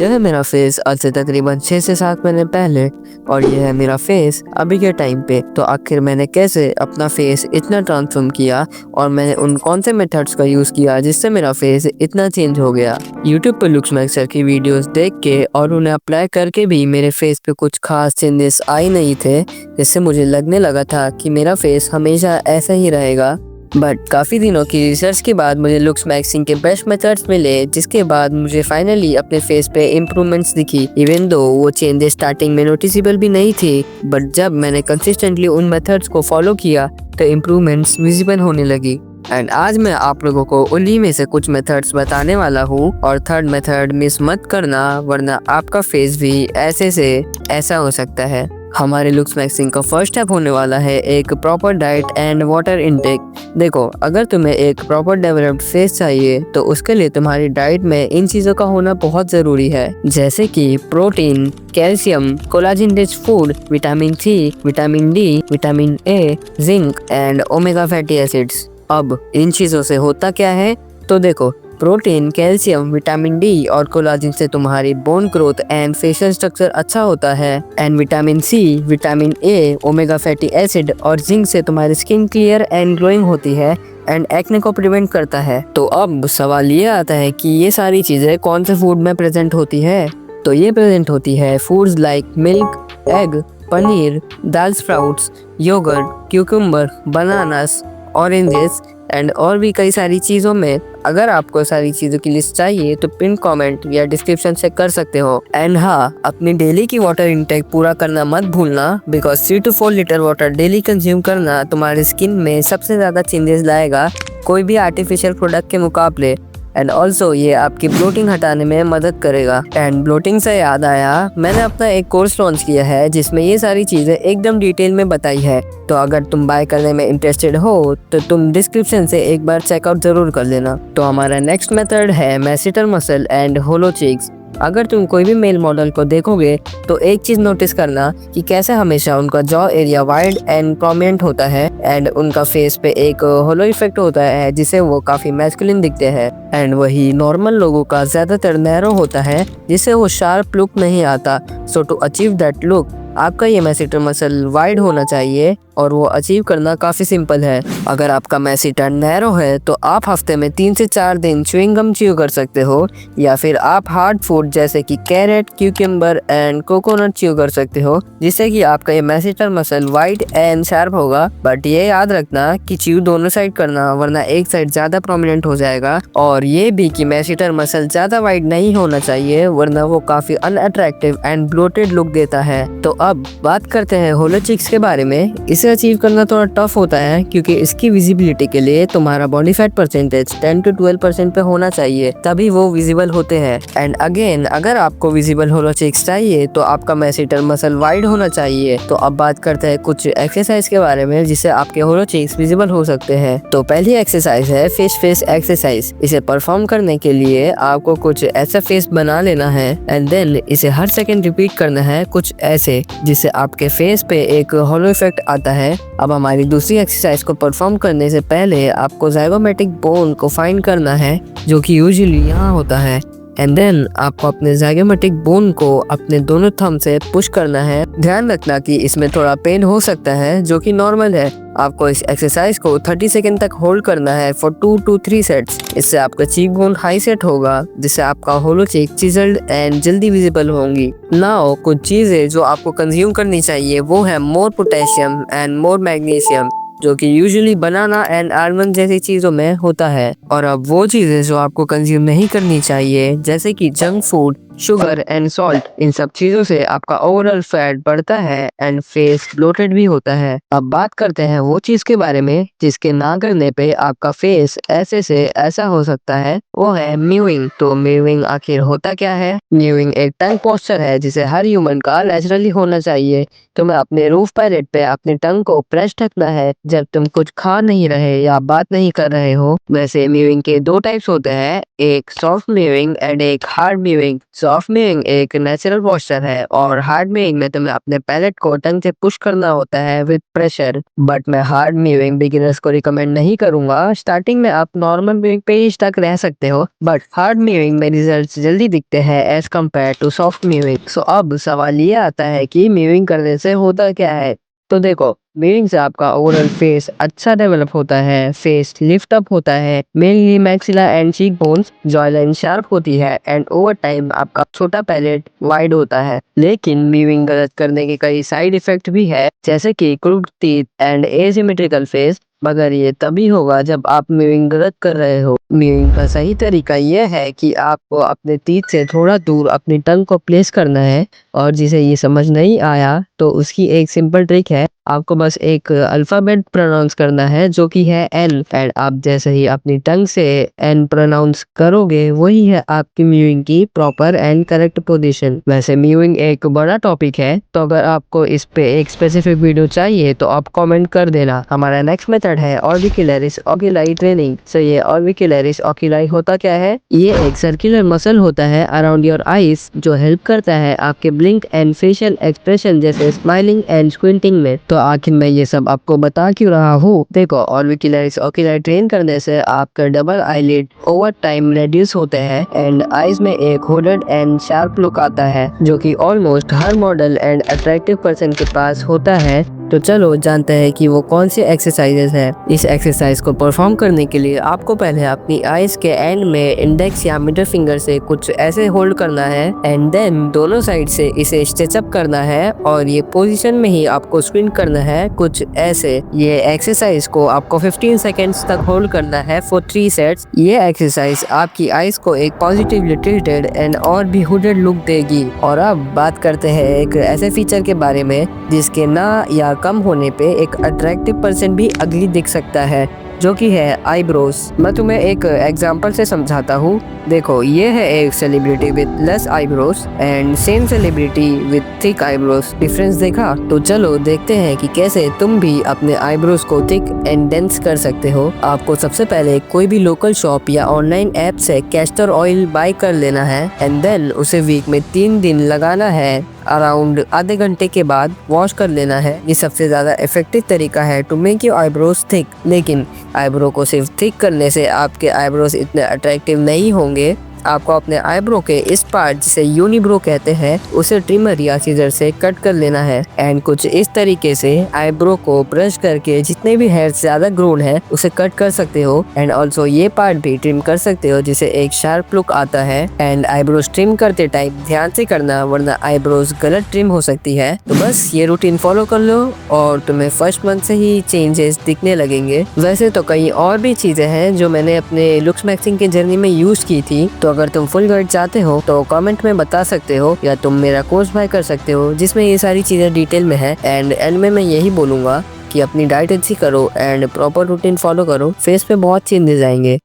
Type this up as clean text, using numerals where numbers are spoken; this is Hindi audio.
यह है मेरा फेस आज से तकरीबन 6 से 7 महीने पहले और यह है मेरा फेस अभी के टाइम पे। तो आखिर मैंने कैसे अपना फेस इतना ट्रांसफॉर्म किया और मैंने उन कौन से मेथड्स का यूज़ किया जिससे मेरा फेस इतना चेंज हो गया। यूट्यूब पर लुक्समैक्स सर की वीडियोस देख के और उन्हें अप्लाई करके भी मेरे फेस पे कुछ खास चेंजेस आए नहीं थे, जिससे मुझे लगने लगा था कि मेरा फेस हमेशा ऐसा ही रहेगा। बट काफ़ी दिनों की रिसर्च के बाद मुझे लुक्समैक्सिंग के बेस्ट मेथड्स मिले, जिसके बाद मुझे फाइनली अपने फेस पे इम्प्रूवमेंट्स दिखी। इवन दो वो चेंजेस स्टार्टिंग में नोटिसेबल भी नहीं थी, बट जब मैंने कंसिस्टेंटली उन मेथड्स को फॉलो किया तो इम्प्रूवमेंट्स विजिबल होने लगी। एंड आज मैं आप लोगों को उन्हीं में से कुछ मेथड्स बताने वाला हूँ और थर्ड मेथड मिस मत करना, वरना आपका फेस भी ऐसे से ऐसा हो सकता है। हमारे लुक्समैक्सिंग का फर्स्ट स्टेप होने वाला है एक proper diet and water intake. देखो, अगर तुम्हें एक प्रॉपर डेवलप्ड फेस चाहिए तो उसके लिए तुम्हारी डाइट में इन चीज़ों का होना बहुत ज़रूरी है, जैसे कि protein, calcium, collagen rich food, vitamin C, vitamin D, vitamin A, zinc and omega fatty acids. अब इन चीज़ों से होता क्या है, तो देखो, प्रोटीन, कैल्शियम, विटामिन डी और कोलाजिन से तुम्हारी bone growth and facial structure अच्छा होता है। And vitamin C, vitamin A, omega fatty acid और जिंक से तुम्हारी स्किन क्लियर एंड ग्लोइंग होती है एंड एक्ने को प्रिवेंट करता है। तो अब सवाल ये आता है कि ये सारी चीज़ें कौन से फूड में प्रेजेंट होती है। तो ये प्रेजेंट होती है foods like milk, egg, paneer, dal sprouts, yogurt, cucumber, bananas, oranges and और भी कई सारी चीज़ों में। अगर आपको सारी चीज़ों की लिस्ट चाहिए तो पिन कमेंट या डिस्क्रिप्शन चेक कर सकते हो। एंड हाँ, अपनी डेली की वाटर इनटेक पूरा करना मत भूलना, because 3 to 4 litre water daily consume करना तुम्हारी स्किन में सबसे ज़्यादा चेंजेस लाएगा कोई भी आर्टिफिशियल प्रोडक्ट के मुकाबले। एंड ऑल्सो ये आपकी ब्लोटिंग हटाने में मदद करेगा। एंड ब्लोटिंग से याद आया, मैंने अपना एक कोर्स लॉन्च किया है जिसमें ये सारी चीज़ें एकदम डिटेल में बताई है। तो अगर तुम बाय करने में इंटरेस्टेड हो तो तुम डिस्क्रिप्शन से एक बार चेकआउट जरूर कर लेना। तो हमारा नेक्स्ट मेथड है masseter muscle and hollow cheeks. अगर तुम कोई भी मेल मॉडल को देखोगे तो एक चीज नोटिस करना कि कैसे हमेशा उनका jaw area wide and prominent होता है एंड उनका फेस पे एक होलो इफेक्ट होता है जिससे वो काफी मैस्कुलिन दिखते हैं। एंड वही नॉर्मल लोगों का ज्यादातर नैरो होता है जिससे वो शार्प लुक नहीं आता। सो टू अचीव दैट लुक आपका ये मैसेटर मसल वाइड होना चाहिए और वो अचीव करना काफ़ी सिंपल है। अगर आपका मैसेटर नैरो है तो आप हफ्ते में 3 से 4 दिन च्युइंग गम च्यू कर सकते हो, या फिर आप हार्ड फूड जैसे कि carrot, cucumber and coconut chew कर सकते हो, जिससे कि आपका ये masseter muscle wide and sharp होगा। बट ये याद रखना कि च्यू दोनों साइड करना, वरना एक साइड ज़्यादा प्रोमिनेंट हो जाएगा। और ये भी कि मैसेटर मसल ज़्यादा वाइड नहीं होना चाहिए, वरना वो काफ़ी अनअट्रैक्टिव एंड ब्लोटेड लुक देता है। तो अब बात करते हैं होलो चिक्स के बारे में। इसे अचीव करना थोड़ा टफ होता है क्योंकि इसकी विजिबिलिटी के लिए तुम्हारा बॉडी फैट परसेंटेज 10 to 12% पे होना चाहिए, तभी वो विजिबल होते हैं। एंड अगेन, अगर आपको विजिबल होलो चिक्स चाहिए तो आपका मैसेटर मसल वाइड होना चाहिए। तो अब बात करते हैं कुछ एक्सरसाइज के बारे में जिससे आपके होलो चिक्स विजिबल हो सकते हैं। तो पहली एक्सरसाइज है फिश फेस एक्सरसाइज। इसे परफॉर्म करने के लिए आपको कुछ ऐसा फेस बना लेना है एंड देन इसे हर सेकेंड रिपीट करना है कुछ ऐसे, जिससे आपके फेस पे एक होलो इफेक्ट आता है। अब हमारी दूसरी एक्सरसाइज को परफॉर्म करने से पहले आपको ज़ाइगोमेटिक बोन को फाइंड करना है, जो कि यूजुअली यहाँ होता है। एंड देन आपको अपने ज़ाइगोमेटिक बोन को अपने दोनों थंब से पुश करना है। ध्यान रखना कि इसमें थोड़ा पेन हो सकता है, जो कि नॉर्मल है। आपको इस एक्सरसाइज को 30 सेकंड तक होल्ड करना है फॉर 2 to 3 सेट्स। इससे आपका चीक बोन हाई सेट होगा, जिससे आपका होलो चीक चिजल्ड एंड जल्दी विजिबल होंगी। नाउ कुछ चीजें जो आपको कंज्यूम करनी चाहिए वो है मोर पोटेशियम एंड मोर मैग्नीशियम, जो कि यूजुअली बनाना एंड आलमंड जैसी चीज़ों में होता है। और अब वो चीज़ें जो आपको कंज्यूम नहीं करनी चाहिए, जैसे कि junk food, sugar and salt. इन सब चीज़ों से आपका ओवरऑल फैट बढ़ता है एंड फेस ब्लोटेड भी होता है। अब बात करते हैं वो चीज़ के बारे में जिसके ना करने पे आपका फेस ऐसे से ऐसा हो सकता है, वो है म्यूइंग। तो म्यूइंग आखिर होता क्या है? म्यूइंग एक टंग पोस्चर है जिसे हर ह्यूमन का नेचुरली होना चाहिए। तुम्हें अपने रूफ पैलेट पे अपने टंग को प्रेस रखना है जब तुम कुछ खा नहीं रहे या बात नहीं कर रहे हो। वैसे म्यूइंग के 2 टाइप्स होते हैं, एक सॉफ्ट म्यूइंग एंड एक हार्ड म्यूइंग। सॉफ्ट मीविंग एक नेचुरल पोस्चर है और हार्ड मीविंग में तुम्हें अपने पैलेट को टंग से पुश करना होता है विद प्रेशर। बट मैं हार्ड मीविंग बिगिनर्स को रिकमेंड नहीं करूंगा। स्टार्टिंग में आप नॉर्मल मीविंग पेज तक रह सकते हो, बट हार्ड मीविंग में रिजल्ट्स जल्दी दिखते हैं एज कम्पेयर टू सॉफ्ट मीविंग। सो अब सवाल ये आता है कि मीविंग करने से होता क्या है। तो देखो, मीविंग से आपका ओवरऑल फेस अच्छा डेवलप होता है, फेस लिफ्ट अप होता है, mainly maxilla and cheek bones jaw line sharp होती है एंड ओवर टाइम आपका छोटा पैलेट वाइड होता है। लेकिन मीविंग गलत करने के कई साइड इफेक्ट भी है, जैसे कि crude teeth and asymmetrical face, मगर ये तभी होगा जब आप मीविंग गलत कर रहे हो। मीविंग का सही तरीका यह है कि आपको अपने टीथ से थोड़ा दूर अपनी टंग को प्लेस करना है, और जिसे ये समझ नहीं आया तो उसकी एक सिंपल ट्रिक है। आपको बस एक अल्फाबेट प्रोनाउंस करना है जो कि है एन, एंड आप जैसे ही अपनी टंग से एन प्रोनाउंस करोगे वही है आपकी मीविंग की प्रॉपर एंड करेक्ट पोजीशन। वैसे मीविंग एक बड़ा टॉपिक है, तो अगर आपको इस पे एक स्पेसिफिक वीडियो चाहिए तो आप कमेंट कर देना। हमारा नेक्स्ट मेथड है ऑर्बिक्युलरिस ओक्यूलाई ट्रेनिंग। सो ये ऑर्बिक्युलरिस ओक्यूलाई होता क्या है? ये एक सर्कुलर मसल होता है अराउंड योर आईज जो हेल्प करता है आपके ब्लिंक एंड फेशियल एक्सप्रेशन जैसे स्माइलिंग एंड स्क्विंटिंग में। तो आखिर मैं ये सब आपको बता क्यों रहा हूँ? देखो, ऑर्बिक्युलरिस ओक्यूलाई ट्रेन करने से आपका double eyelid over time reduce होते हैं एंड आईज में एक होल्डेड एंड शार्प लुक आता है जो कि almost her model and attractive person के पास होता है। तो चलो जानते हैं कि वो कौन सी एक्सरसाइजेस है। इस एक्सरसाइज को परफॉर्म करने के लिए आपको पहले अपनी आईज के एंड में इंडेक्स या मिडिल फिंगर से कुछ ऐसे होल्ड करना है एंड देन दोनों साइड से इसे स्ट्रेच अप करना है और ये पोजीशन में ही आपको स्क्विंट करना है कुछ ऐसे। ये एक्सरसाइज को आपको 15 सेकेंड्स तक होल्ड करना है फॉर 3 सेट्स। ये एक्सरसाइज आपकी आईज को एक पॉजिटिवली टिल्टेड एंड और भी हुडेड लुक देगी। और अब बात करते हैं एक ऐसे फीचर के बारे में जिसके ना या कम होने पे एक अट्रैक्टिव पर्सन भी अगली दिख सकता है, जो कि है आईब्रोज। मैं तुम्हें एक एग्जांपल से समझाता हूँ। देखो, ये है एक celebrity with less eyebrows and same celebrity with thick eyebrows. Difference देखा? तो चलो देखते हैं कि कैसे तुम भी अपने आईब्रोज को थिक एंड डेंस कर सकते हो। आपको सबसे पहले कोई भी लोकल शॉप या ऑनलाइन ऐप से कैस्टर ऑयल बाय कर लेना है एंड देन उसे वीक में 3 दिन लगाना है। अराउंड आधे घंटे के बाद वॉश कर लेना है। ये सबसे ज्यादा इफेक्टिव तरीका है to make your eyebrows thick. लेकिन आईब्रो को सिर्फ थिक करने से आपके आईब्रोज इतने अट्रैक्टिव नहीं होंगे। आपको अपने आईब्रो के इस पार्ट जिसे यूनिब्रो कहते हैं उसे ट्रिमर या सीजर से कट कर लेना है एंड कुछ इस तरीके से आईब्रो को ब्रश करके जितने भी हेयर ज्यादा ग्रोन है उसे कट कर सकते हो एंड ऑल्सो ये पार्ट भी ट्रिम कर सकते हो जिसे एक शार्प लुक आता है। एंड आईब्रोज ट्रिम करते टाइम ध्यान से करना वरना आईब्रोज गलत ट्रिम हो सकती है। तो बस ये रूटीन फॉलो कर लो और तुम्हें फर्स्ट मंथ से ही चेंजेस दिखने लगेंगे। वैसे तो कई और भी चीजें हैं जो मैंने अपने लुक्स मैक्सिंग की जर्नी में यूज की थी। तो अगर तुम फुल गाइड चाहते हो तो कमेंट में बता सकते हो या तुम मेरा कोर्स बाय कर सकते हो जिसमें ये सारी चीजें डिटेल में है। एंड में मैं यही बोलूंगा कि अपनी डाइट अच्छी करो एंड प्रॉपर रूटीन फॉलो करो, फेस पे बहुत चेंजेस आएंगे।